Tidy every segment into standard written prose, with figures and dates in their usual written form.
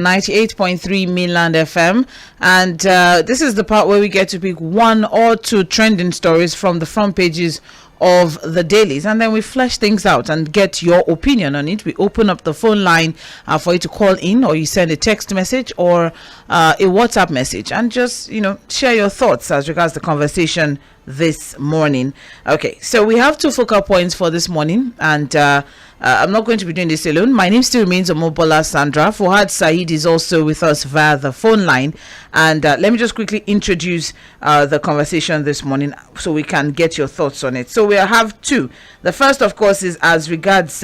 98.3 Mainland FM, and this is the part where we get to pick one or two trending stories from the front pages of the dailies, and then we flesh things out and get your opinion on it. We open up the phone line for you to call in, or you send a text message or a WhatsApp message, and just share your thoughts as regards the conversation this morning. Okay, so we have two focal points for this morning, and I'm not going to be doing this alone. My name still remains Omobola Sandra. Fuhad Saheed is also with us via the phone line, and let me just quickly introduce the conversation this morning so we can get your thoughts on it. So we have two. The first, of course, is as regards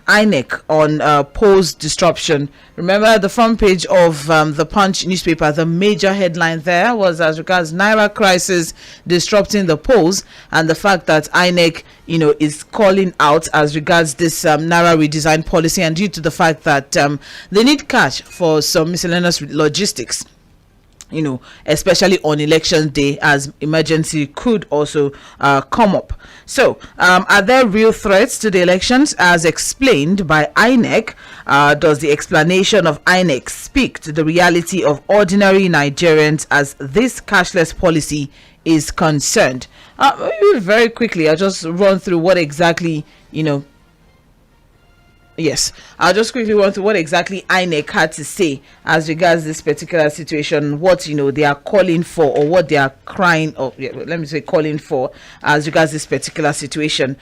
INEC on polls disruption. Remember the front page of the Punch newspaper, the major headline there was as regards Naira crisis disrupting the polls, and the fact that INEC is calling out as regards this Naira redesign policy, and due to the fact that they need cash for some miscellaneous logistics, especially on election day, as emergency could also come up. So, are there real threats to the elections as explained by INEC? Does the explanation of INEC speak to the reality of ordinary Nigerians as this cashless policy is concerned? Very quickly, I'll just run through what exactly, Yes, I'll just quickly run through what exactly INEC had to say as regards this particular situation, what they are calling for, or what they are crying, or calling for as regards this particular situation.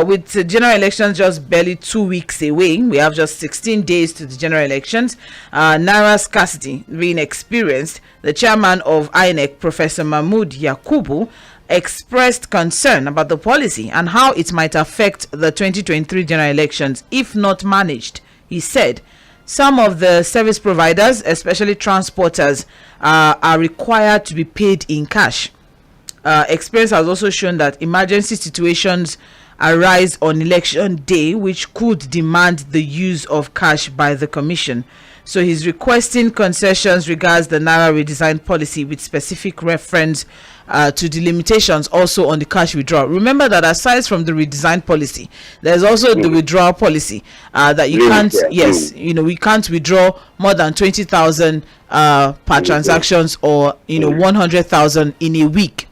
With the general elections just barely 2 weeks away, we have just 16 days to the general elections. Naira scarcity being experienced, the chairman of INEC, Professor Mahmood Yakubu, expressed concern about the policy and how it might affect the 2023 general elections if not managed. He said some of the service providers, especially transporters, are required to be paid in cash. Experience has also shown that emergency situations arise on election day which could demand the use of cash by the commission. So he's requesting concessions regards the Naira redesign policy with specific reference to the limitations also on the cash withdrawal. Remember that aside from the redesign policy, there's also the withdrawal policy that you can't, we can't withdraw more than 20,000 per transactions, or 100,000 in a week.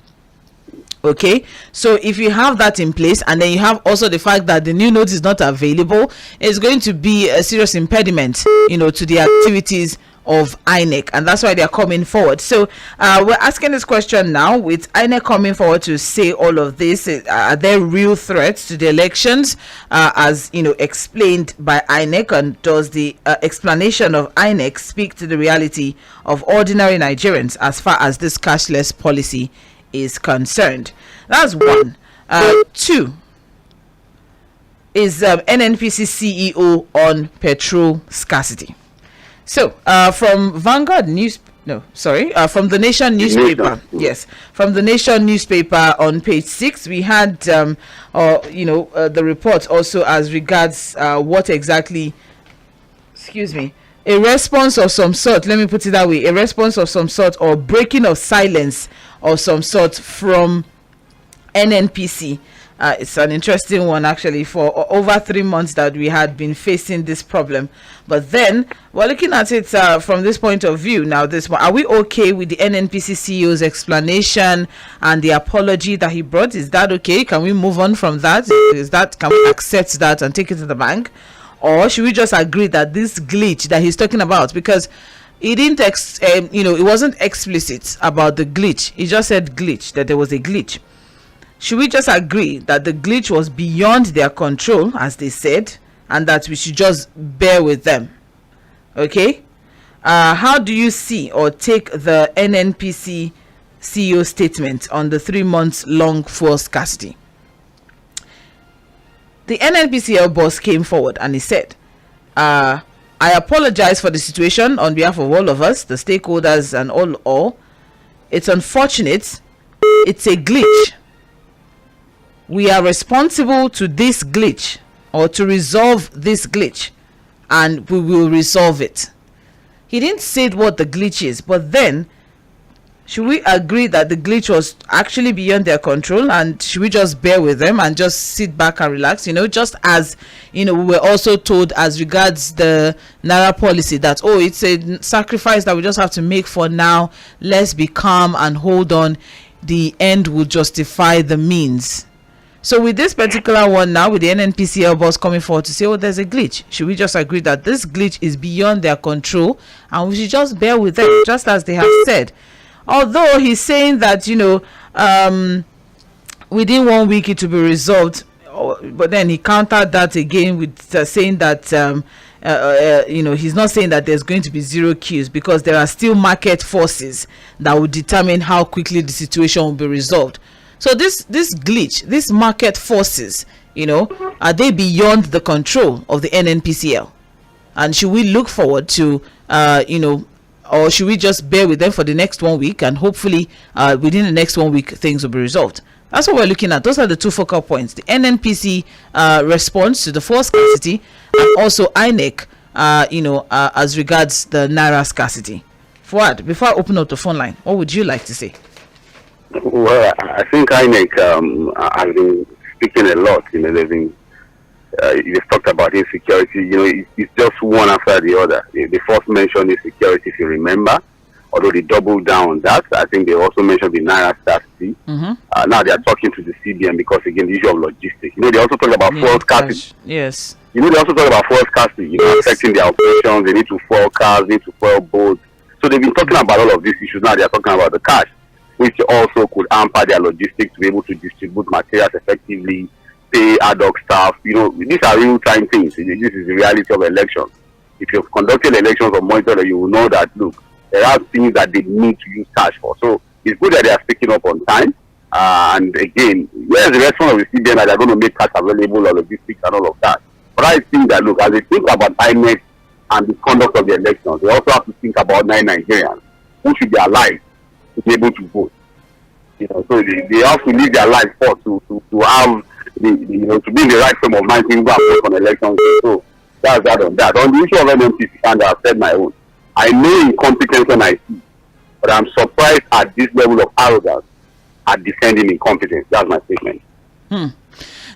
Okay, so if you have that in place, and then you have also the fact that the new note is not available, it's going to be a serious impediment, to the activities of INEC, and that's why they are coming forward. So we're asking this question now, with INEC coming forward to say all of this. Are there real threats to the elections, as explained by INEC, and does the explanation of INEC speak to the reality of ordinary Nigerians as far as this cashless policy is concerned? That's one. Two is NNPC CEO on petrol scarcity. So from Vanguard News, from the Nation newspaper, yes, from the Nation newspaper on page 6, we had the report also as regards what exactly, a response of some sort, let me put it that way, a response of some sort, or breaking of silence of some sort from NNPC. It's an interesting one, actually. For over 3 months that we had been facing this problem, but then we're looking at it from this point of view. Now, this one, are we okay with the NNPC CEO's explanation and the apology that he brought? Is that okay? Can we move on from that? Can we accept that and take it to the bank? Or should we just agree that this glitch that he's talking about, because he didn't it wasn't explicit about the glitch, he just said glitch, that there was a glitch. Should we just agree that the glitch was beyond their control, as they said, and that we should just bear with them? Okay, how do you see or take the NNPC CEO statement on the 3 months long fuel scarcity? The NNPC boss came forward and he said, I apologize for the situation on behalf of all of us, the stakeholders and all. It's unfortunate. It's a glitch. We are responsible to this glitch, or to resolve this glitch, and we will resolve it. He didn't say what the glitch is, but then Should we agree that the glitch was actually beyond their control, and should we just bear with them and just sit back and relax? Just as we were also told as regards the Naira policy that it's a sacrifice that we just have to make for now. Let's be calm and hold on. The end will justify the means. So with this particular one now, with the NNPC boss coming forward to say, there's a glitch, should we just agree that this glitch is beyond their control and we should just bear with them, just as they have said? Although he's saying that, within 1 week it will be resolved, but then he countered that again with saying that, he's not saying that there's going to be zero queues, because there are still market forces that will determine how quickly the situation will be resolved. So this glitch, these market forces, are they beyond the control of the NNPCL? And should we look forward to, or should we just bear with them for the next 1 week, and hopefully within the next 1 week things will be resolved? That's what we're looking at. Those are the two focal points: the NNPC response to the fuel scarcity, and also INEC, as regards the Naira scarcity. Fuhad, before I open up the phone line, what would you like to say? Well, I think INEC has been speaking a lot. They've been you've talked about insecurity. It's just one after the other. They first mentioned insecurity, if you remember, although they doubled down on that. I think they also mentioned the Naira scarcity. Now they are talking to the CBN because, again, the issue of logistics. They also talk about fuel scarcity. Yes. They also talk about fuel scarcity, affecting their operations. They need to fuel cars, they need to fuel boats. So they've been talking about all of these issues. Now they are talking about the cash, which also could hamper their logistics to be able to distribute materials effectively, pay ad hoc staff. These are real-time things. This is the reality of elections. If you've conducted elections or monitored, you will know that, look, there are things that they need to use cash for. So it's good that they are picking up on time. And again, where's the response of the CBN that they're going to make cash available or logistics and all of that? But I think that, look, as they think about INEC and the conduct of the elections, they also have to think about 9 Nigerians who should be alive to be able to vote. So they have to live their life for to have to be in the right frame of mind to go and vote on elections. So that's that on that. On the issue of NNPC, Sandra, I've said my own. I know incompetence when I see, but I'm surprised at this level of arrogance at defending incompetence. That's my statement.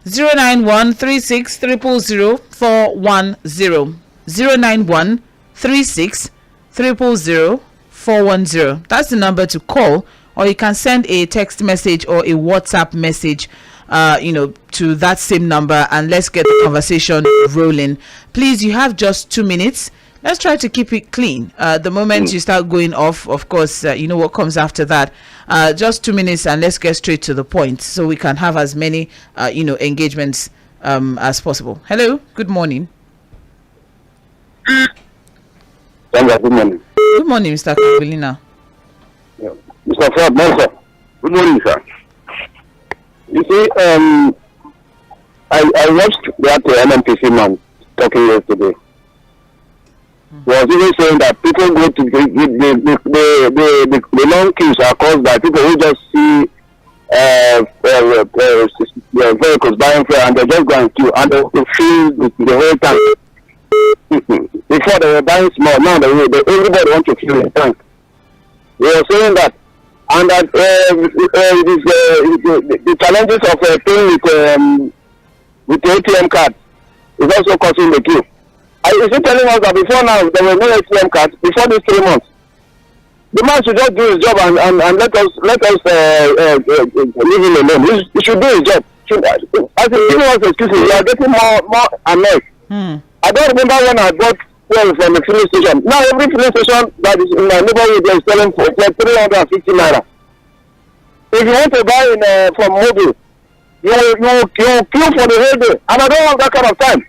09136000410 09136000410. That's the number to call, or you can send a text message or a WhatsApp message to that same number, and let's get the conversation rolling. Please, you have just 2 minutes. Let's try to keep it clean. The moment you start going off, of course, you know what comes after that. Just 2 minutes, and let's get straight to the point so we can have as many, engagements as possible. Hello, good morning. Sandra, good morning. Good morning, Mr. Kabilina. Yeah. Mr. Fuhad, sir. Good morning, sir. You see, I watched that NNPC man talking yesterday. He was even saying that people go to the long queues are caused by people who just see vehicles buying fare, and they just go and queue, and they feel the whole tank. Before they were buying small, now everybody wants to fill the tank. They were saying that, and that the challenges of paying with the ATM card is also causing the queue. Is he telling us that before now there were no ATM cards before these 3 months? The man should just do his job and let us leave him alone. He should do his job. As he's giving us excuses, we are getting more annoyed. I don't remember when I bought fuel from the filling station. Now every filling station that is in my neighborhood is selling for 350 naira. If you want to buy from Mobile, you queue for the whole day, and I don't have that kind of time.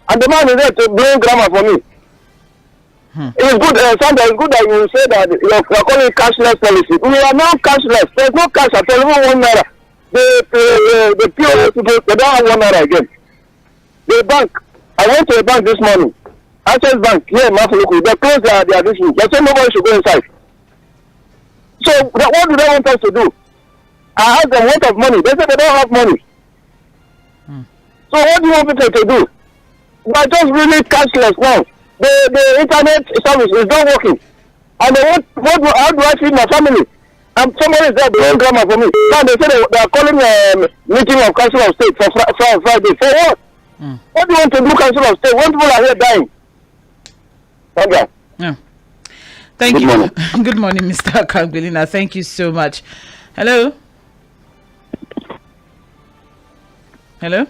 And the man is there to bring grammar for me. It's good, Sandra, it's good that you say that you're calling it cashless policy. We are not cashless. There's no cash at all, even 1 naira. The POS people, they don't have 1 naira again. The bank, I went to a bank this morning, Access Bank, here in Mafuluku, they closed their this week. They said nobody should go inside. So what do they want us to do? I asked them what of money. They said they don't have money. So what do you want people to do? But just really cashless now. The internet service is not working. And they want how do I feed my family? And somebody is there doing drama for me. Now they say they are calling meeting of Council of State for Friday. For what? What do you want to do, Council of State? When people are here dying? Sandra. Yeah. Thank you. Morning. Good morning, Mr. Kangwilina. Thank you so much. Hello. Hello.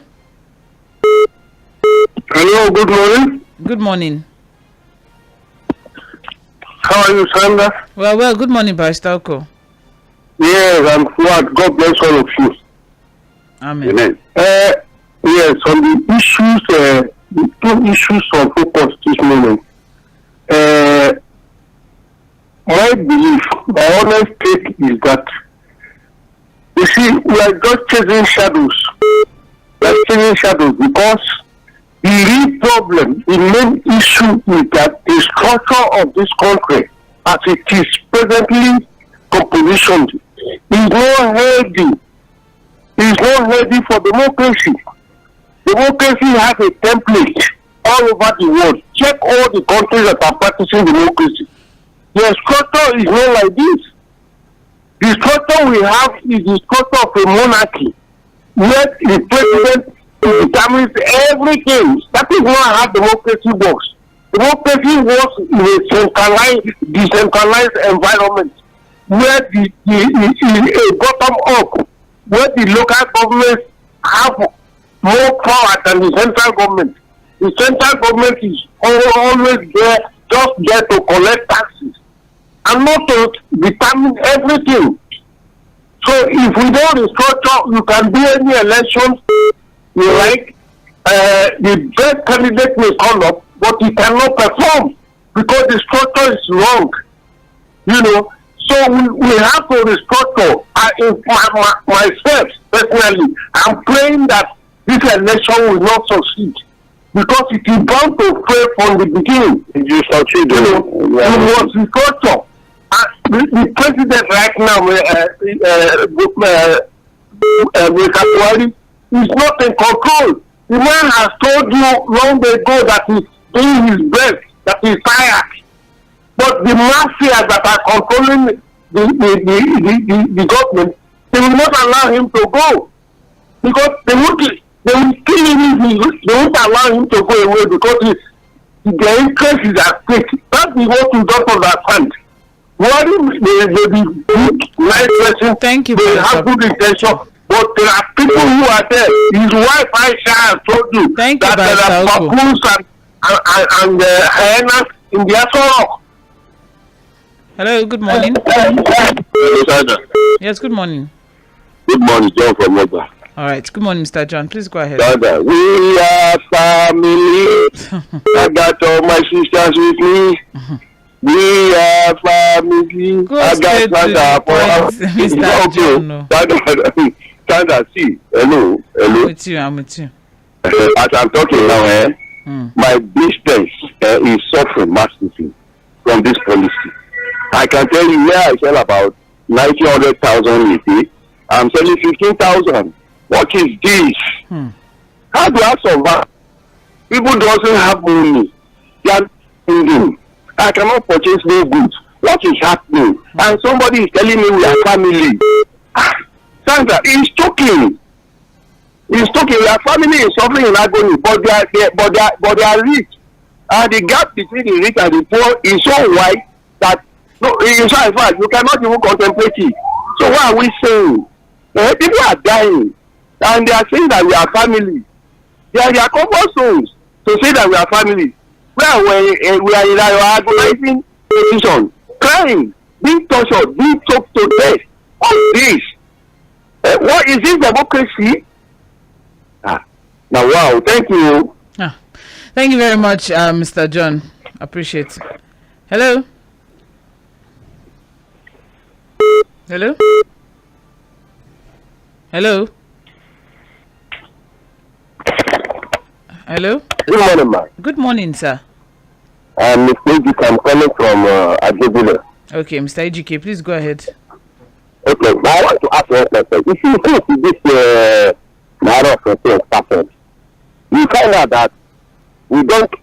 Hello. Good morning. Good morning. How are you, Sandra? Well. Good morning, Barrister Oko. Yes, I'm Fuhad. God bless all of you. Amen. Yes, on the issues, the two issues on focus this moment. My belief, my honest take is that, you see, we are just chasing shadows. We are chasing shadows because the real problem, the main issue is that the structure of this country, as it is presently compositioned, is not healthy. Is not healthy for democracy. Democracy has a template all over the world. Check all the countries that are practicing democracy. The structure is not like this. The structure we have is the structure of a monarchy, where the president determines everything. That is not how democracy works. Democracy works in a decentralized environment, where the bottom up, where the local governments have more power than the central government. The central government is always there, just there to collect taxes and not to determine everything. So if we don't restructure, you can do any elections you like. The best candidate may come up, but he cannot perform because the structure is wrong. You know, so we have to restructure. Myself personally, I'm praying that this election will not succeed because it is bound to fail from the beginning. You succeed, you must restructure. The president right now, is not in control. The man has told you long ago that he's doing his best, that he's tired. But the mafia that are controlling the government, they will not allow him to go. Because they will kill him if they won't allow him to go away because their interest is at stake. That's what you don't understand. What they be good, nice person, thank you, they have good intention, but there are people who are there. His wife Aisha has told you that there are baboons and hyenas in the Asoro. Hello, good morning. Sandra. Yes, good morning. Good morning, John from Oba. All right, good morning, Mr. John. Please go ahead. Sandra, we are family. I got all my sisters with me. We are family. I got Sandra for Mr. John. No. Sandra, see, hello. I'm with you. As I'm talking now, my business is suffering massively from this policy. I can tell you where I sell about 900,000 a day. I'm selling 15,000. What is this? How do I survive? People doesn't have money. They are thinking, I cannot purchase no goods. What is happening? And somebody is telling me we are family. Sandra, he's talking. He's talking. We are family is suffering in agony, but they are rich. And the gap between the rich and the poor is so wide that in fact you cannot even contemplate it. So what are we saying? People are dying, and they are saying that we are family. They are comfort zones to say that we are family. Well, we are in our agonizing position, crying, being tortured, being choked to death. What is this? What is this democracy? Now, wow, thank you. Thank you very much, Mr. John. Appreciate it. Hello? Hello? Hello? Hello? Good morning, man. Good morning, sir. Mr. Ejike, I'm calling from Ajebule. Okay, Mr. Ejike, please go ahead. Okay, now I want to ask one question. If you go to this matter of started, you find out that we don't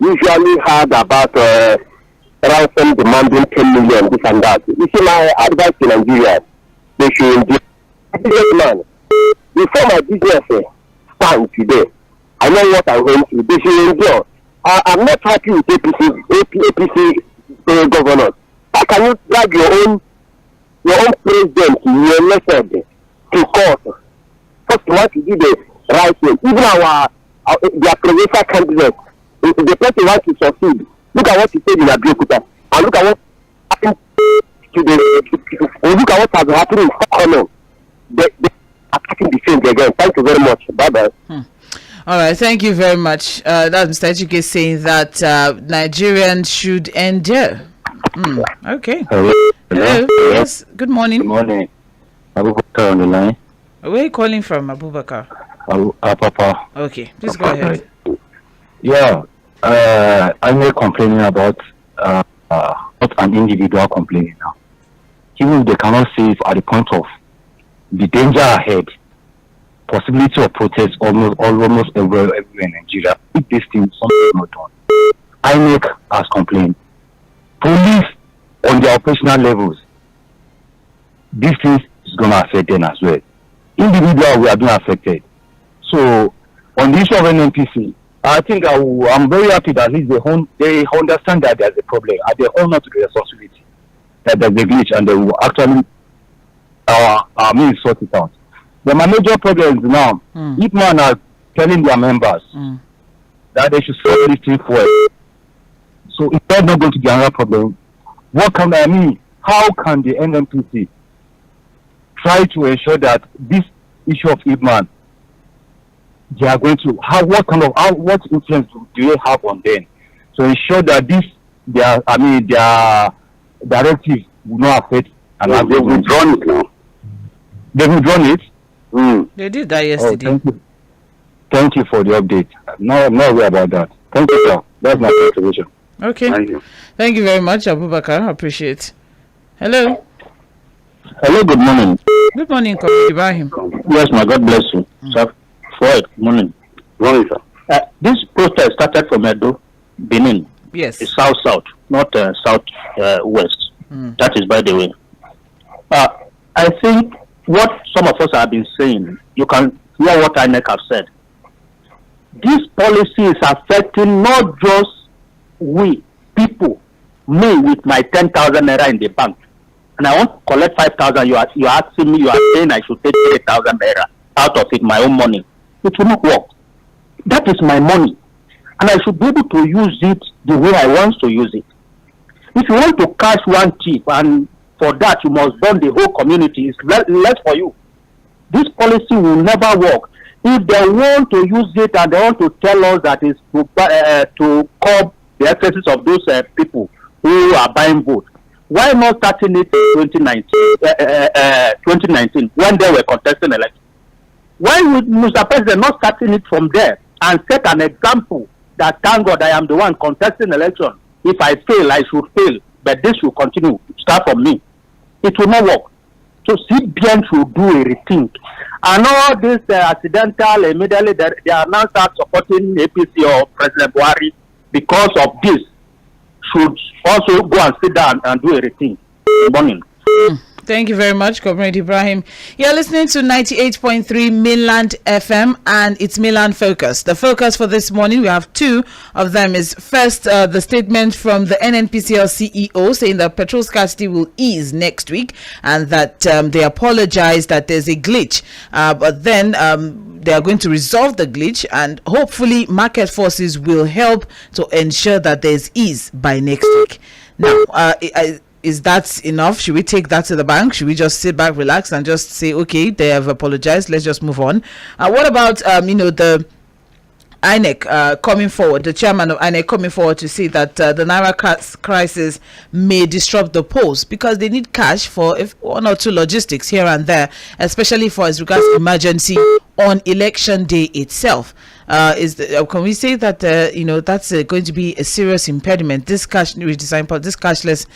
usually have about ransom demanding 10 million, this and that. You see, my advice to Nigeria, they should endure. Businessman, before my business stand today, I know what I'm going to. They should endure. I'm not happy with APC governors. How can you drag your own president, your elected, to court? First, you want to do the right thing. Even their presidential candidates, if the person wants to succeed, look at what he said in Abeokuta, and look at what happened look at what has happened in Stockholm. They are attacking the same again. Thank you very much. Bye bye. All right, thank you very much. That's Mr. Ejike saying that Nigerians should endure. Okay. Hello. Yes. Good morning. Good morning. Abubakar on the line. Where are you calling from, Abubakar? Papa. Okay, please go ahead. Yeah. I'm complaining about not an individual complaining now. Even if they cannot save at the point of the danger ahead, possibility of protest almost everywhere in Nigeria. If this thing something is not done, INEC has complained. Police on the operational levels, this thing is going to affect them as well. Individual, we are being affected. So on the issue of NNPC, I think I'm very happy that at least they understand that there's a problem and they hold on to the responsibility that there's a glitch and they will actually sort it out. But my major problem is now, if man are telling their members that they should stop this thing for it. So if they're not going to be another problem, how can the NNPC try to ensure that this issue of Ibman, they are going to what influence do they have on them to ensure that their directive will not affect and they've withdrawn it now. They've withdrawn it? They did that yesterday. Oh, thank you for the update. No worry about that. Thank you, sir. That's my contribution. Okay. Thank you very much, Abubakar. I appreciate. Hello. Hello, good morning. Good morning, Comrade Ibrahim. Yes, my God bless you. Sir, Fuhad, good morning. Good morning, sir. This protest started from Edo, Benin. Yes. It's south, not south-west. That is by the way. I think what some of us have been saying, you can hear what INEC have said. This policy is affecting not just we, people, me with my 10,000 naira in the bank. And I want to collect 5,000. You are asking me, you are saying I should take 3,000 naira out of it, my own money. It will not work. That is my money. And I should be able to use it the way I want to use it. If you want to catch one thief, and for that you must burn the whole community, it's less for you. This policy will never work. If they want to use it and they want to tell us that it's to curb the excesses of those people who are buying votes, why not starting it in 2019 when they were contesting election? Why would Mr. President not starting it from there and set an example that, thank God I am the one contesting election. If I fail, I should fail, but this will continue. Start from me. It will not work. So CBN should do a rethink. And all this accidental, immediately they are now start supporting APC or President Buhari because of this. Should also go and sit down and do a rethink. Good morning. Thank you very much, Comrade Ibrahim. You're listening to 98.3 Mainland FM and it's Mainland Focus. The focus for this morning, we have two of them. Is first the statement from the NNPC CEO saying that petrol scarcity will ease next week and that they apologize that there's a glitch. But then they are going to resolve the glitch and hopefully market forces will help to ensure that there's ease by next week. Now, is that enough? Should we take that to the bank? Should we just sit back, relax, and just say, okay, they have apologized, let's just move on? What about, the INEC coming forward, the chairman of INEC coming forward to say that the Naira crisis may disrupt the polls because they need cash for one or two logistics here and there, especially for as regards emergency on election day itself. Can we say that that's going to be a serious impediment? This cashless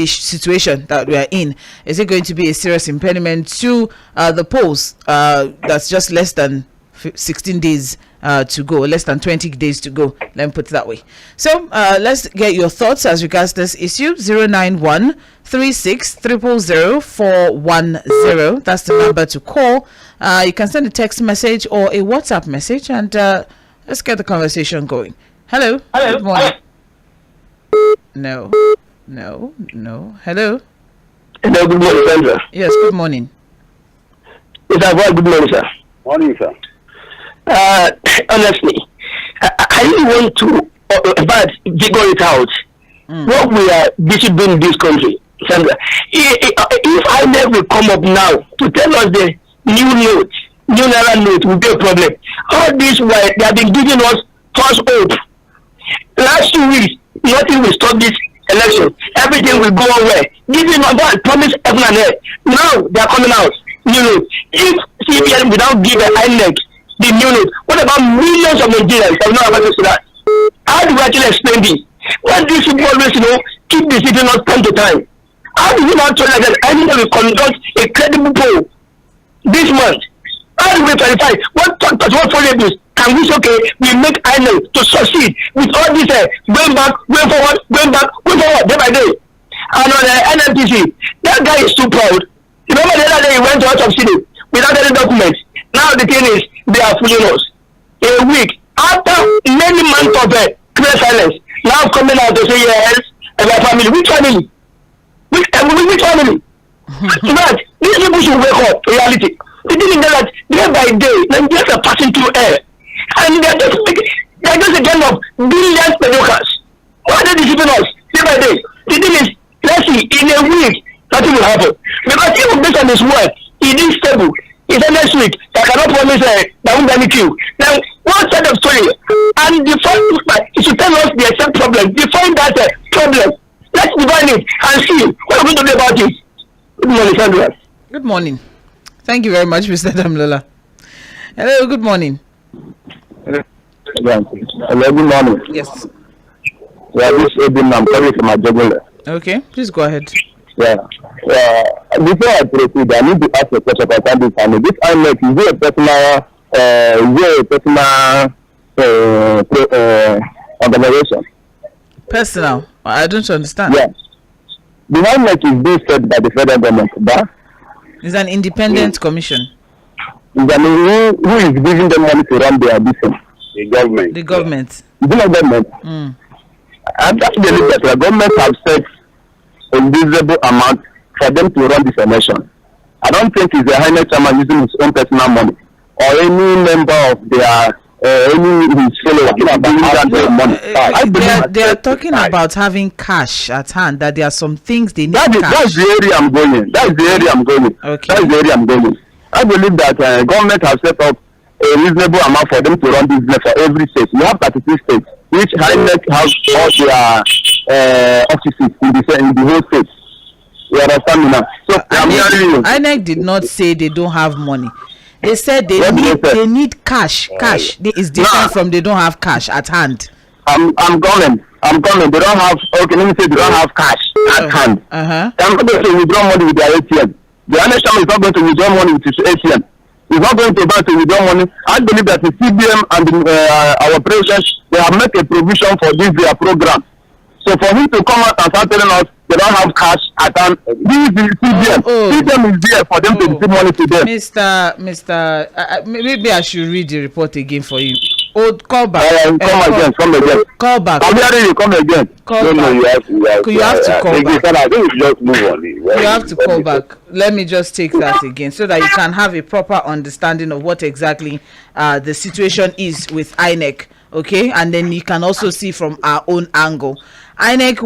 situation that we are in, is it going to be a serious impediment to the polls? That's just less than 16 days to go, less than 20 days to go. Let me put it that way. So let's get your thoughts as regards this issue. 091 36 000 410. That's the number to call. You can send a text message or a WhatsApp message, and let's get the conversation going. Hello. Good morning. No. Hello. Hello, good morning, Sandra. Yes, good morning. It's a very good morning, sir. Morning, sir. Honestly, I really want to figure it out. What we are busy doing in this country, Sandra. If I never come up now to tell us the new naira note will be a problem. All this while they have been giving us false hope. Last 2 weeks, nothing will stop this election. Everything will go away. Giving us promise heaven and earth. Now they are coming out. New note. If CBN without give an INEC the new note, what about millions of Nigerians have not access to that? How do we actually explain this? When these people always, keep deceiving us time to time. How do we not tell like that INEC will conduct a credible poll this month? How do we verify what variables can we say, okay, we make INEC to succeed with all this going back, going forward, day by day? And on the NNPC, that guy is too proud. Remember the other day he went to out of city without any documents. Now the thing is, they are fooling us. A week after many months of clear silence, now coming out to say yes, and my family. Which family? Which family? But these people should wake up to reality. The thing is that day by day, Nigerians are passing through air, and they're just a kind of billions mediocres. Why are they deceiving us day by day? The thing is, let's see, in a week, nothing will happen. Because even based on his word, he is stable. He said next week, I cannot promise that won't be any queue. Now, one set of story, and define it should tell us the exact problem. Define that problem. Let's define it and see what we're going to do about it. Good morning, Sandra. Good morning. Thank you very much, Mr. Damlola. Hello, good morning. Hello, good morning. Yes. Yeah, this is I'm calling from my jugular. Okay, please go ahead. Yeah. Before I proceed, I need to ask a question about this family. This INEC, is it a personal organization? Personal? I don't understand. Yeah. The INEC is being set by the federal government, but it's an independent commission. Who is giving them money to run their business? The government. The government. Is it not government? I just believe that the government have set a reasonable amount for them to run this election. I don't think it's the Highness chairman using his own personal money or any member of their his followers giving money. They are talking about having cash at hand. That there are some things they need. That's the area I'm going. Okay. That's the area I'm going. I believe that government has set up a reasonable amount for them to run business for every state. We have 33 states, which INEC has all their offices in the whole state. You understand me now? So INEC did not say they don't have money. They said they need cash. Cash is different from they don't have cash at hand. I'm coming. They don't have. Okay, let me say they don't have cash at hand. I'm not going to withdraw money with their ATM. The honest is not going to withdraw money with his ATM. He's not going to buy to withdraw money. I believe that the CBM and our president, they have made a provision for this their program. So for him to come out and start telling us they don't have cash at hand, this is the CBM. CBM is there for them to receive money to them. Mr. Maybe I should read the report again for you. Call back. Come again. Call back. I'm hearing you. Come again. You have to call back. I think we just move on. You have to call back. Let me just take that again so that you can have a proper understanding of what exactly the situation is with INEC. Okay, and then you can also see from our own angle. INEC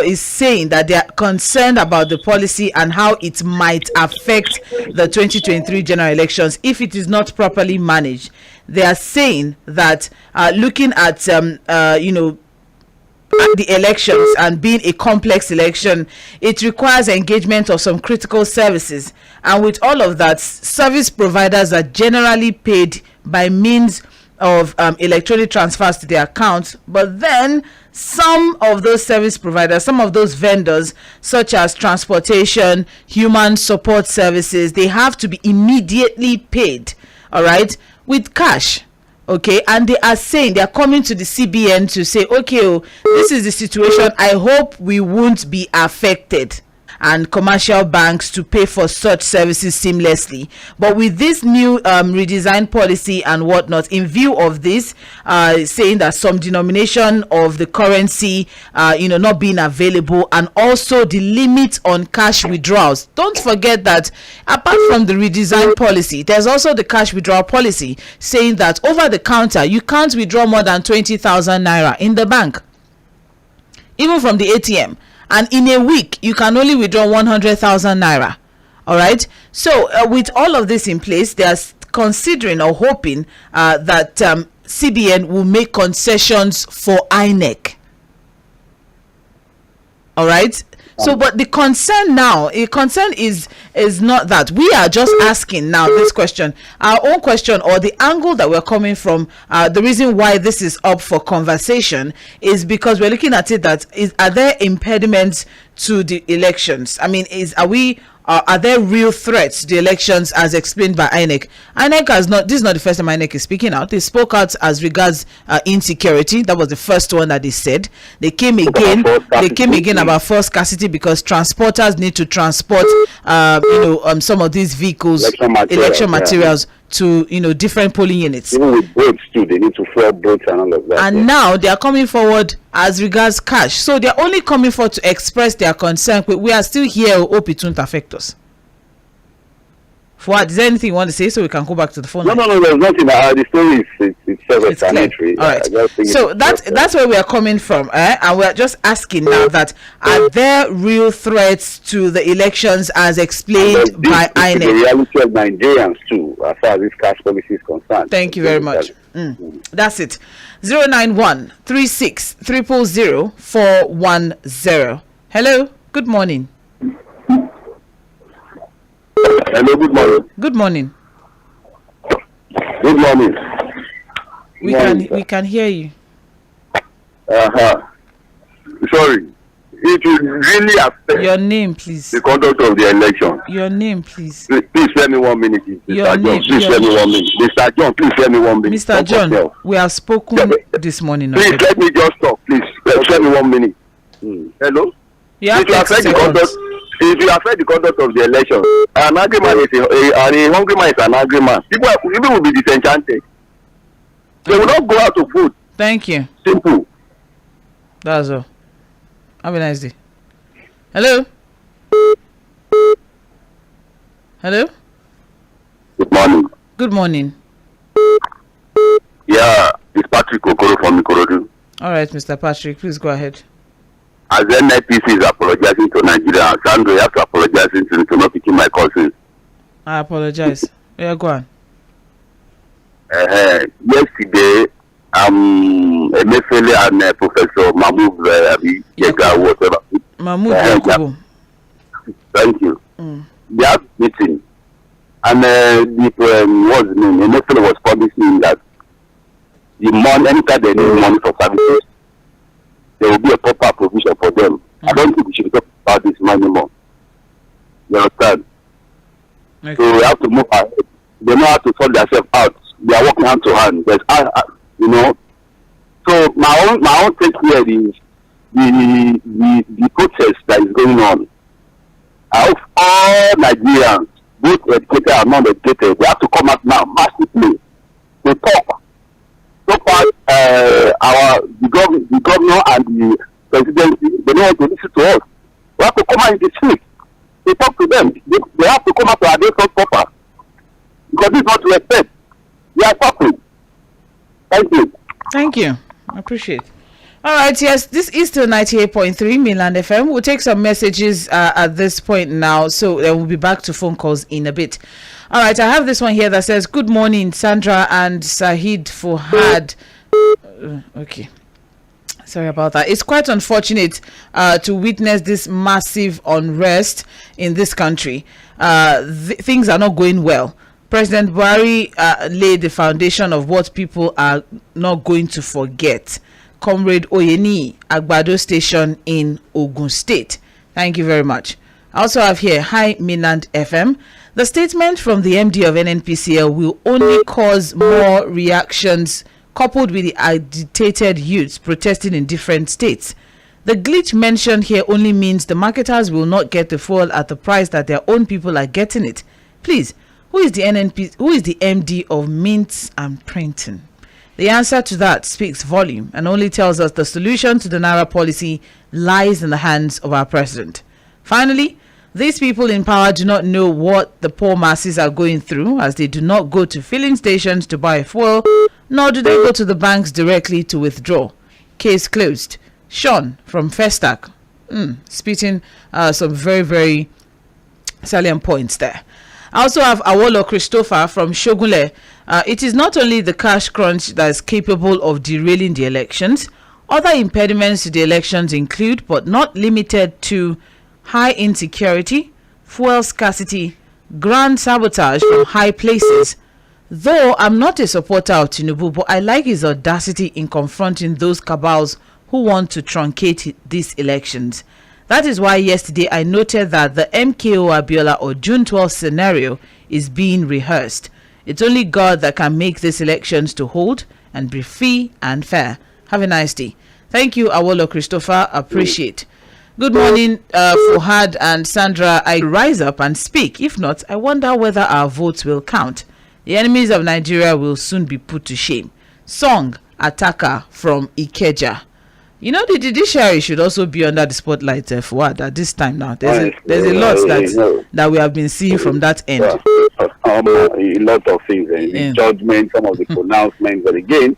is saying that they are concerned about the policy and how it might affect the 2023 general elections if it is not properly managed. They are saying that looking at the elections and being a complex election, it requires engagement of some critical services, and with all of that, service providers are generally paid by means of electronic transfers to their accounts. But then some of those service providers, some of those vendors, such as transportation, human support services, they have to be immediately paid, all right, with cash. Okay, and they are coming to the CBN to say, okay, oh, this is the situation. I hope we won't be affected, and commercial banks to pay for such services seamlessly. But with this new redesigned policy and whatnot, in view of this, saying that some denomination of the currency, not being available, and also the limit on cash withdrawals. Don't forget that apart from the redesigned policy, there's also the cash withdrawal policy saying that over the counter, you can't withdraw more than 20,000 naira in the bank, even from the ATM. And in a week, you can only withdraw 100,000 naira. All right. So with all of this in place, they are considering or hoping that CBN will make concessions for INEC. All right. So, but the concern now, is not that. We are just asking now this question, our own question, or the angle that we're coming from. The reason why this is up for conversation is because we're looking at it that are there impediments to the elections? I mean, are there real threats to the elections as explained by INEC? INEC has not, this is not the first time INEC is speaking out. They spoke out as regards insecurity. That was the first one that they said. They came again about forced scarcity because transporters need to transport some of these vehicles, election materials to different polling units. Even with boats too, they need to fuel boats and all of that. And now they are coming forward as regards cash. So they are only coming forward to express their concern. We are still here. Hope it won't affect us. Fuhad, is there anything you want to say so we can go back to the phone? No, there's nothing. The story is self-explanatory. All right. So that's where we are coming from, and we're just asking now that are there real threats to the elections as explained by INEC? The reality of Nigerians too, as far as this cash policy is concerned. Thank you very much. That's it. 091-36000410. Hello. Good morning. Hello, good morning. Good morning. Good morning. We can hear you. Sorry. It will really affect your name, please. The conduct of the election. Your name, please. Please let me 1 minute. Your name. Please let me 1 minute. Mr. John, please let me 1 minute. Mr. John, we have spoken this morning. Please let me just talk, please. Let me 1 minute. Hello? It will affect the conduct. It will affect the conduct of the election. An angry man is a hungry man is an angry man. People will be disenchanted. They will not go out to food. Thank you. Simple. That's all. Have a nice day. Hello? Hello? Good morning. Good morning. Yeah, it's Patrick Okoro from Ikorodu. All right, Mr. Patrick, please go ahead. As NNPC is apologizing to Nigeria, Sandra, you have to apologize to not picking my cousins. I apologize. Yeah, go on. Yesterday, Emefiele and Professor Mahmoud whatever. Mahmoud Yakubu. Thank you. They have meeting, and what's the name? Emefiele was promising that the money, anytime they need money for services, there will be a proper provision for them. I don't think we should talk about this money more. You understand? Okay. So we have to move ahead. They know how to sort themselves out. They are working hand to hand. But So my own take here is the protest that is going on. I hope all Nigerians, both educated and non-educated, they have to come out now massively to talk. So far, the governor and the presidency, they don't want to listen to us. We have to come out in the street to talk to them. They have to come out to address us proper. Because this is not respect. We are talking. Thank you. Thank you. I appreciate it. All right, yes, this is still 98.3 Mainland FM. We'll take some messages at this point now, so we'll be back to phone calls in a bit. All right, I have this one here that says, good morning, Sandra and Saheed Fuhad. Okay. Sorry about that. It's quite unfortunate to witness this massive unrest in this country. Things are not going well. President Buhari laid the foundation of what people are not going to forget. Comrade Oyeni, Agbado Station in Ogun State. Thank you very much. I also have here, hi Mainland FM. The statement from the MD of NNPC will only cause more reactions, coupled with the agitated youths protesting in different states. The glitch mentioned here only means the marketers will not get the fuel at the price that their own people are getting it. Please, who is the MD of Mints and Printing? The answer to that speaks volume and only tells us the solution to the Naira policy lies in the hands of our president. Finally, these people in power do not know what the poor masses are going through, as they do not go to filling stations to buy fuel, nor do they go to the banks directly to withdraw. Case closed. Sean from Festac, spitting some very, very salient points there. I also have Awolo Christopher from Shogunle. It is not only the cash crunch that is capable of derailing the elections. Other impediments to the elections include, but not limited to, high insecurity, fuel scarcity, grand sabotage from high places. Though I'm not a supporter of Tinubu, but I like his audacity in confronting those cabals who want to truncate these elections. That is why yesterday I noted that the MKO Abiola or June 12th scenario is being rehearsed. It's only God that can make these elections to hold and be free and fair. Have a nice day. Thank you, Awolo Christopher. Appreciate. Good morning, Fuhad and Sandra. I rise up and speak. If not, I wonder whether our votes will count. The enemies of Nigeria will soon be put to shame. Song Attacker from Ikeja. You know, the judiciary should also be under the spotlight, Fuhad, at this time now. There's a lot that we have been seeing from that end. A lot of things, the judgment, some of the pronouncements, but again,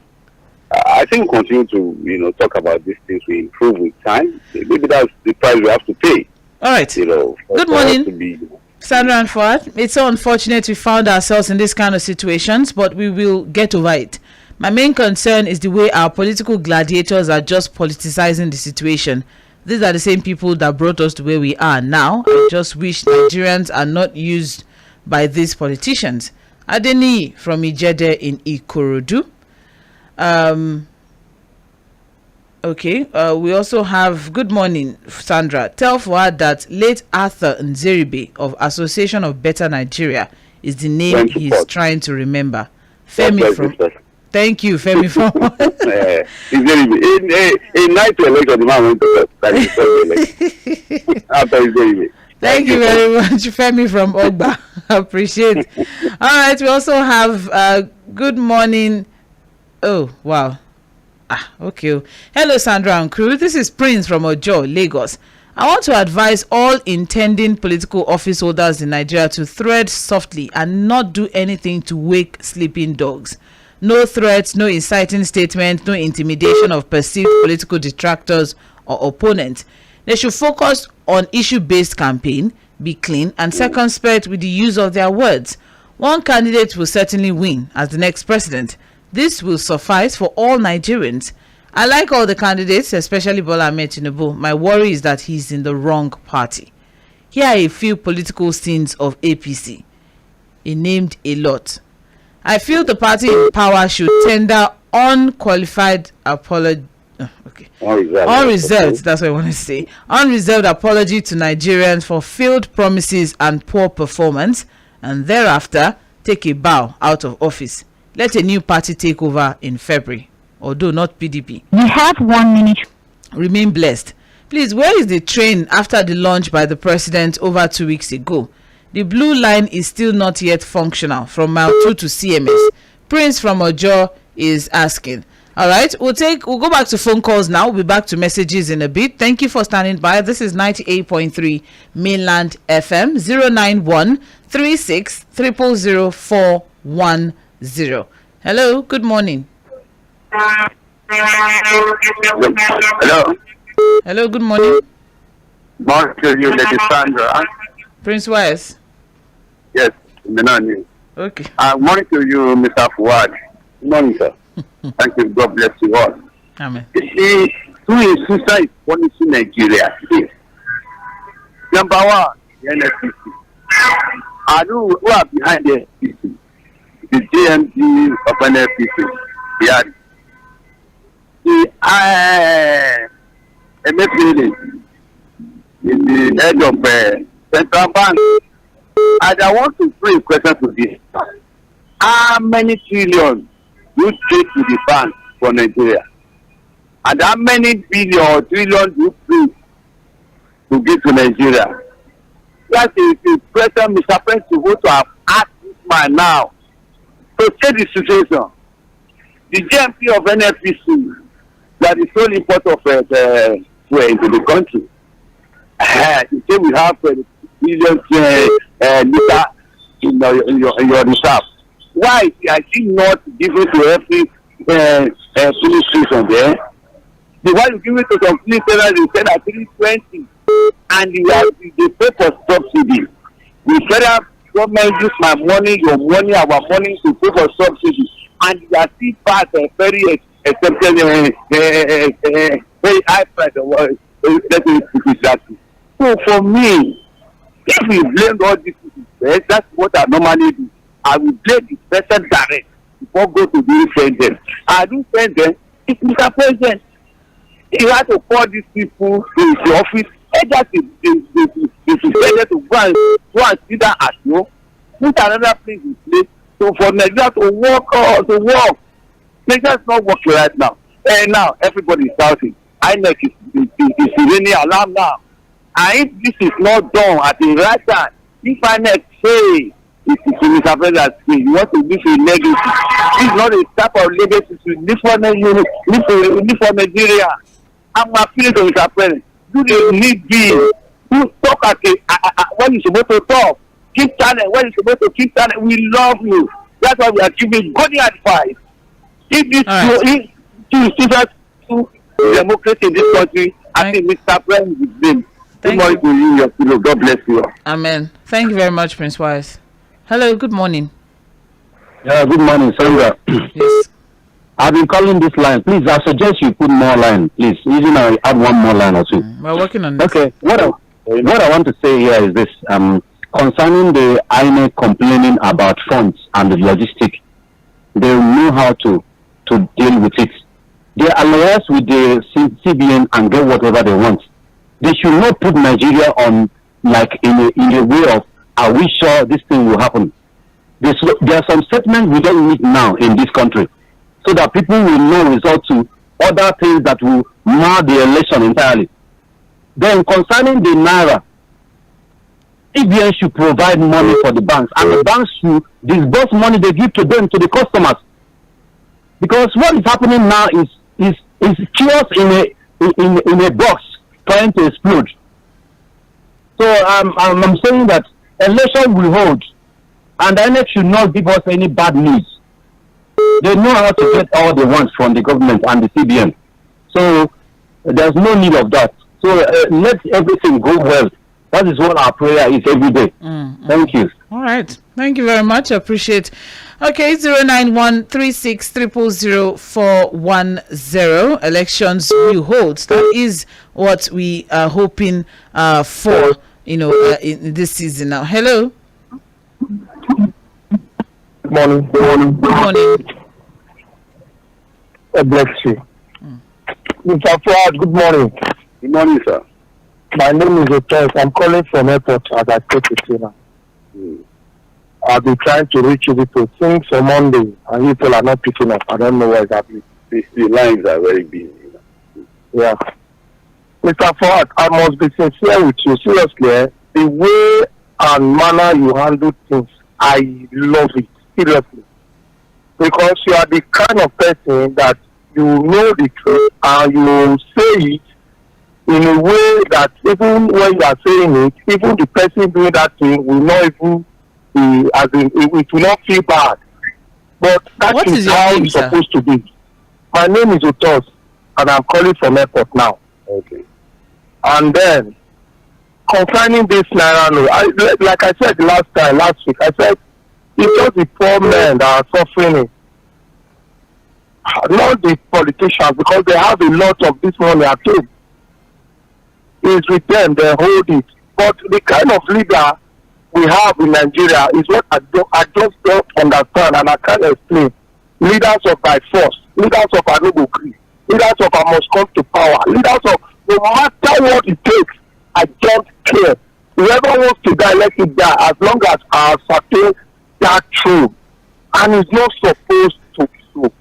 I think we'll continue to, talk about these things. We improve with time. Maybe that's the price we have to pay. All right. Good morning, Sandra and Fuhad. It's so unfortunate we found ourselves in this kind of situations, but we will get over it. My main concern is the way our political gladiators are just politicizing the situation. These are the same people that brought us to where we are now. I just wish Nigerians are not used by these politicians. Adeni from Ijede in Ikorodu. We also have, good morning, Sandra. Tell Fuhad that late Arthur Nzeribe of Association of Better Nigeria is the name he's trying to remember. Femi from... Thank you, Femi from... In night to election, the man went to after his baby. Thank you very much, Femi from Ogba. Appreciate. All right, we also have good morning. Oh, wow. Okay. Hello, Sandra and crew. This is Prince from Ojo, Lagos. I want to advise all intending political office holders in Nigeria to tread softly and not do anything to wake sleeping dogs. No threats, no inciting statements, no intimidation of perceived political detractors or opponents. They should focus on issue-based campaign, be clean and circumspect with the use of their words. One candidate will certainly win as the next president. This will suffice for all Nigerians. I like all the candidates, especially Bola Ahmed Tinubu. My worry is that he's in the wrong party. Here are a few political scenes of APC. He named a lot. I feel the party in power should tender unqualified apology. Unreserved, that's what I want to say. Unreserved apology to Nigerians for failed promises and poor performance, and thereafter take a bow out of office. Let a new party take over in February, although not PDP. We have 1 minute. Remain blessed. Please, where is the train after the launch by the president over 2 weeks ago? The blue line is still not yet functional from Mile 2 to CMS. Prince from Ojo is asking. All right, we'll go back to phone calls now. We'll be back to messages in a bit. Thank you for standing by. This is 98.3 Mainland FM 09136 000 410. Hello, good morning. Hello. Hello, good morning. Morning to you, Lady Sandra. Prince Wise. Yes, Menani. Okay. Morning to you, Mr. Fuhad. Morning, sir. Thank you. God bless you all. Amen. You see, who is suicide policy Nigeria today? Number one, the NNPC. I know who are behind the NNPC. The GMD of NNPC. The MFA is the head of central bank. And I want to put a question to this. How many trillion you take to the bank for Nigeria? And how many billion or trillion you pay to give to Nigeria? That is the question Mr. President to go to have asked this man now to check the situation. The GMP of NNPC that is so important of fuel into the country. You say we have billion liter in your reserve. Why are you not giving to every police station there? The one you give it to some police station, you said at 320, and they pay for subsidy. The federal government use my money, your money, our money to pay for subsidy, and you are still part a very exceptional, very high price. Let me put it that way. So for me, if we blame all these people, that's what I normally do. I will blame the person direct before go to the defend. I do send them. It's Mr. President. You have to call these people to the office. Either to go and see that as no. Put another place in place. So for Nigeria to work. Nigeria is not working right now. And now everybody is shouting. INEC is ringing alarm now. And if this is not done at the right time, if INEC say it is Mr. President, you want to leave a legacy. This is not a type of legacy to live for Nigeria. I'm appealing to Mr. President. Do the need be? Do talk at when you're supposed to talk. Keep channel when you're supposed to keep channel. We love you. That's why we are giving good advice. If this to democracy in this country, I think Mr. President is blame. Good morning to you, your people. God bless you. Amen. Thank you very much, Prince Wise. Hello, good morning. Yeah, good morning, Sandra. Yes. I've been calling this line. Please, I suggest you put more line, please. Even I add one more line or two. We're working on this. Okay, what I want to say here is this. Concerning the INEC complaining about funds and the logistics, they know how to deal with it. They alliance with the CBN and get whatever they want. They should not put Nigeria on like in a way of, are we sure this thing will happen? There are some statements we don't need now in this country, so that people will know resort to other things that will mar the election entirely. Then concerning the Naira, CBN should provide money for the banks, and the banks should disburse money they give to them, to the customers. Because what is happening now is chaos in a box trying to explode. So I'm saying that election will hold, and the INEC should not give us any bad news. They know how to get all they want from the government and the CBN. So there's no need of that. So let everything go well. That is what our prayer is every day. Thank you. All right. Thank you very much. I appreciate. Okay, 09136000410. Elections will hold. That is what we are hoping for, in this season now. Hello. Good morning. Good morning. God bless you. Mr. Fuhad, good morning. Good morning, sir. My name is Otos. I'm calling from airport as I speak with you now. I've been trying to reach you people since on Monday, and you people are not picking up. I don't know what is happening. The lines are very busy. Yeah. Mr. Fuhad, I must be sincere with you. Seriously, the way and manner you handle things, I love it. Seriously. Because you are the kind of person that you know the truth and you say it in a way that even when you are saying it, even the person doing that thing will not even it will not feel bad. But that is how it's supposed to be. My name is Otos, and I'm calling from airport now. Okay. And then concerning this Naira note, like I said last week, I said it's just the poor men that are suffering it. Not the politicians, because they have a lot of this money at home. It's with them, they hold it. But the kind of leader we have in Nigeria is what I just don't understand, and I can't explain. Leaders of by force, leaders of I no go gree, leaders of I must come to power, leaders of no matter what it takes, I don't care. Whoever wants to die, let it die, as long as our certain that true. And it's not supposed to be so.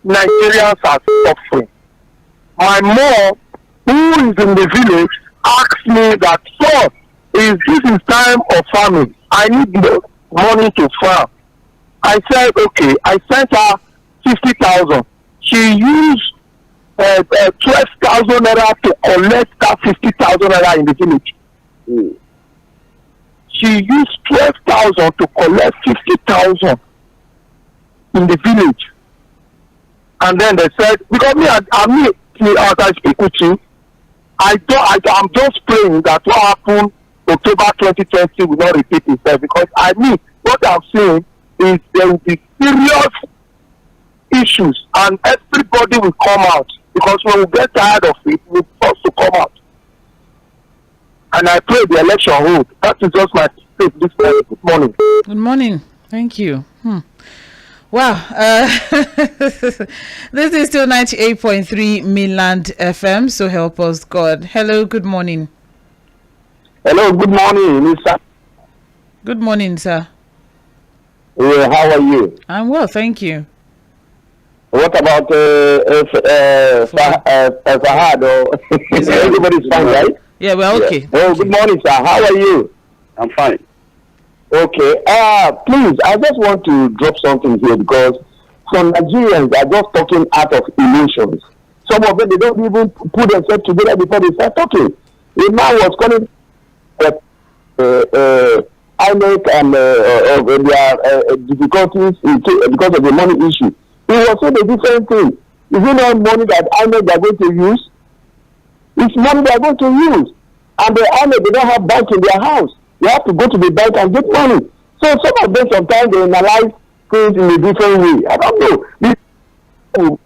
Nigerians are suffering. My mom, who is in the village, asked me that, so, this is time of farming. I need money to farm. I said, okay. I sent her 50,000. She used 12,000 naira to collect that 50,000 naira in the village. She used 12,000 to collect 50,000 in the village. And then they said, because as I speak with you, I'm just praying that what happened October 2020 will not repeat itself, because what I'm saying is there will be serious issues and everybody will come out, because when we get tired of it, we'll force to come out. And I pray the election hold. That is just my state this morning. Good morning. Good morning. Thank you. Wow. This is still 98.3 Mainland FM, so help us God. Hello, good morning. Hello, good morning, Mr. Good morning, sir. Yeah, how are you? I'm well, thank you. What about Fuhad? Everybody's fine, right? Yeah, we're okay. Yeah. Oh, good morning, sir. How are you? I'm fine. Okay. Please, I just want to drop something here, because some Nigerians are just talking out of emotions. Some of them, they don't even put themselves together before they start talking. The man was calling INEC and their difficulties because of the money issue. It was saying a different thing. Is it not money that INEC are going to use? It's money they are going to use. And the INEC, they don't have bank in their house. They have to go to the bank and get money. So some of them sometimes they analyze things in a different way. I don't know.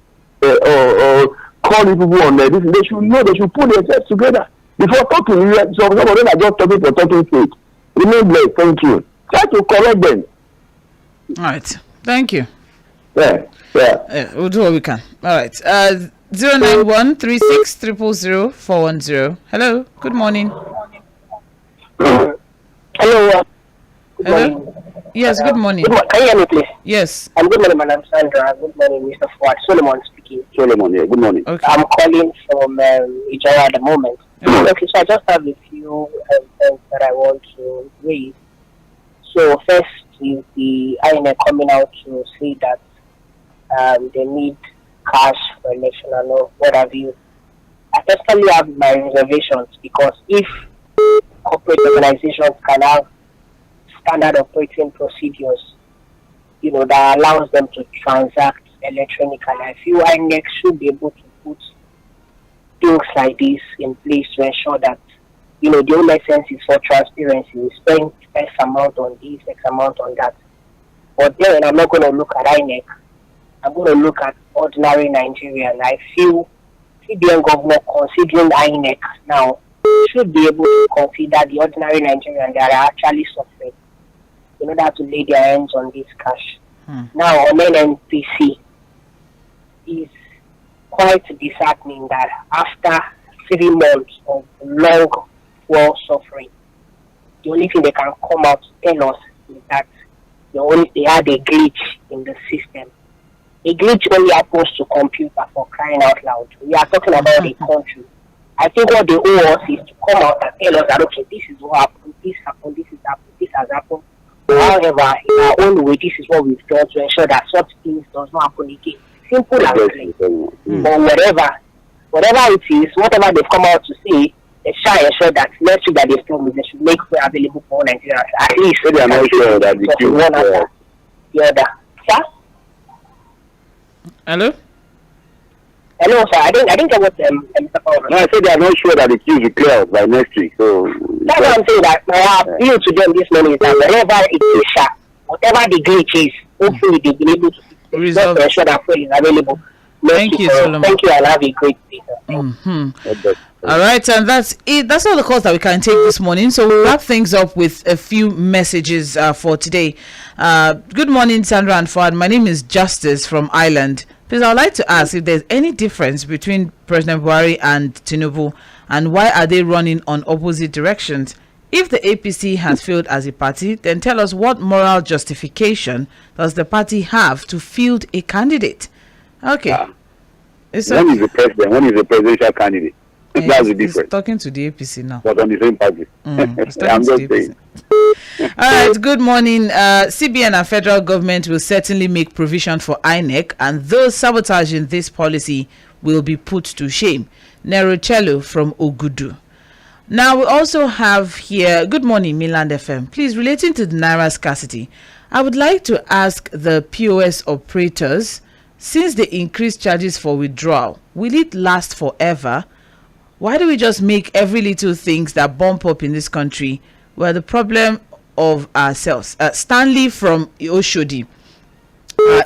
Call people on this. They should know, they should put themselves together before talking. Some of them are just talking for talking sake. Remain blessed. Thank you. Try to correct them. All right. Thank you. Yeah. We'll do what we can. All right. 091 36 000 410. Hello. Good morning. Hello. Hello. Yes. Good morning. Can you hear me, please? Yes. Good morning, Madam Sandra. Good morning, Mr. Fuhad. Solomon speaking. Solomon, yeah. Good morning. Okay. I'm calling from Ijaya at the moment. Okay, so I just have a few things that I want to raise. So first is the INEC coming out to say that they need cash for election and what have you. I personally have my reservations, because if corporate organizations can have standard operating procedures, that allows them to transact electronically, I feel INEC should be able to put things like this in place to ensure that, the whole essence is for transparency. We spend X amount on this, X amount on that. But then I'm not going to look at INEC. I'm going to look at ordinary Nigerian. I feel CBN government, considering INEC now, should be able to consider the ordinary Nigerian that are actually suffering in order to lay their hands on this cash. Now, on NNPC, is quite disheartening that after 3 months of long war suffering, the only thing they can come out to tell us is that they had a glitch in the system. A glitch only happens to computer, for crying out loud. We are talking about a country. I think what they owe us is to come out and tell us that, okay, this is what happened, this happened, this has happened. However, in our own way, this is what we've done to ensure that such things does not happen again. Simple and plain. But whatever it is, whatever they've come out to say, they shall ensure that next week that they've told me, they should make it available for all Nigerians. At least they are not sure that one after the other. Sir? Hello? Hello, sir. I didn't get what Mr. Paul. No, I said they are not sure that the queue will clear by next week. So that's what I'm saying. That my appeal to them this morning is that wherever it is sharp, whatever the glitch is, hopefully they've been able to resolve to ensure that food is available. Thank you, Solomon. Thank you, and have a great day. All right, and that's it. That's all the calls that we can take this morning. So we'll wrap things up with a few messages for today. Good morning, Sandra and Fuhad. My name is Justice from Ireland. Please, I would like to ask if there's any difference between President Buhari and Tinubu, and why are they running on opposite directions? If the APC has failed as a party, then tell us what moral justification does the party have to field a candidate? Okay. One is the president, one is the presidential candidate. That's the difference. He's talking to the APC now. But on the same party. I'm just saying. All right, good morning. CBN and federal government will certainly make provision for INEC, and those sabotaging this policy will be put to shame. Nerocello from Ogudu. Now we also have here, good morning, Mainland FM. Please, relating to the Naira scarcity, I would like to ask the POS operators, since they increase charges for withdrawal, will it last forever? Why do we just make every little things that bump up in this country where the problem of ourselves? Stanley from Oshodi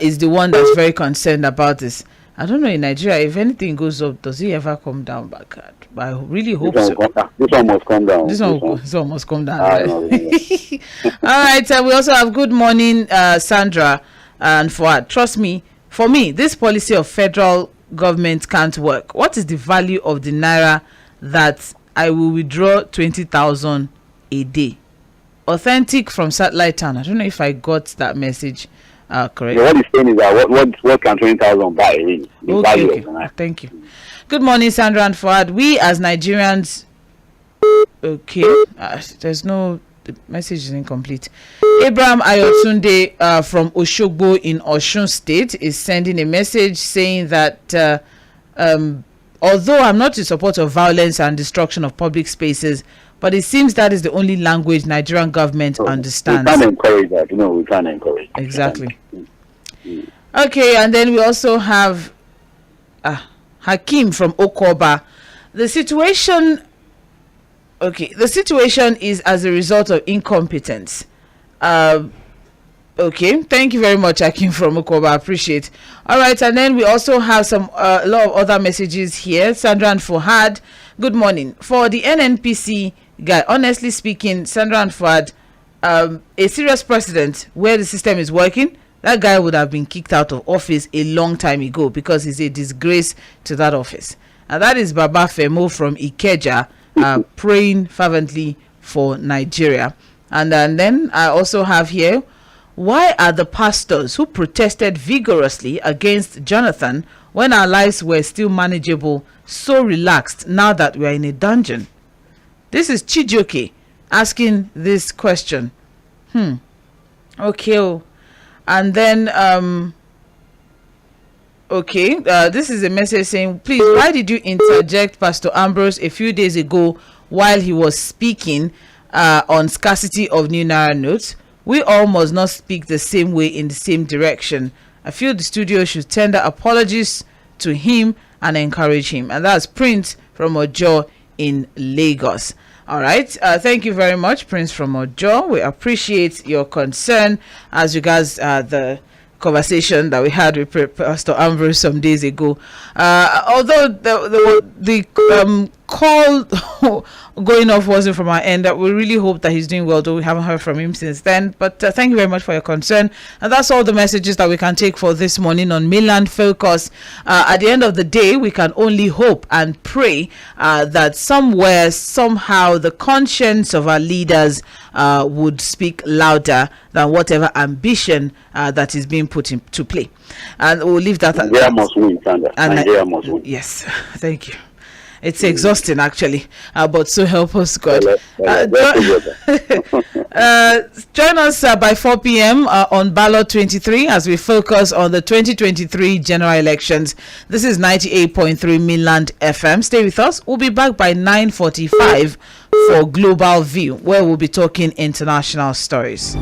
is the one that's very concerned about this. I don't know, in Nigeria, if anything goes up, does it ever come down back? I really hope so. This one must come down. This one must come down. Right? All right, we also have good morning, Sandra and Fuhad. Trust me, for me, this policy of federal government can't work. What is the value of the Naira that I will withdraw 20,000 a day? Authentic from Satellite Town. I don't know if I got that message correct. What he's saying is that what can 20,000 buy? Really? Okay. Thank you. Good morning, Sandra and Fuhad. We as Nigerians, okay, there's no, the message is incomplete. Abraham Ayotunde from Oshogbo in Osun State is sending a message saying that although I'm not in support of violence and destruction of public spaces, but it seems that is the only language Nigerian government understands. We can't encourage that. We can't encourage that. Exactly. Okay, and then we also have Hakim from Okoba. The situation is as a result of incompetence. Okay, thank you very much, Hakim from Okoba. I appreciate. All right, and then we also have a lot of other messages here. Sandra and Fuhad, good morning. For the NNPC guy, honestly speaking, Sandra and Fuhad, a serious precedent where the system is working, that guy would have been kicked out of office a long time ago because he's a disgrace to that office. And that is Baba Femo from Ikeja, praying fervently for Nigeria. And then I also have here, why are the pastors who protested vigorously against Jonathan when our lives were still manageable so relaxed now that we are in a dungeon? This is Chijoke asking this question. Okay. And then this is a message saying, please, why did you interject Pastor Ambrose a few days ago while he was speaking on scarcity of new Naira notes? We all must not speak the same way in the same direction. I feel the studio should tender apologies to him and encourage him. And that's Prince from Ojo in Lagos. All right. Thank you very much, Prince from Ojo. We appreciate your concern as regards the conversation that we had with Pastor Ambrose some days ago. Although the call going off wasn't from our end, we really hope that he's doing well, though we haven't heard from him since then. But thank you very much for your concern. And that's all the messages that we can take for this morning on Mainland Focus. At the end of the day, we can only hope and pray that somewhere, somehow, the conscience of our leaders would speak louder than whatever ambition that is being put into play. And we'll leave that at Nigeria must win, Sandra. Nigeria must win. Yes, thank you. It's exhausting, actually, but so help us God. Join us by 4 p.m. On Ballot 23 as we focus on the 2023 general elections. This is 98.3 Mainland FM. Stay with us. We'll be back by 9:45 for Global View, where we'll be talking international stories.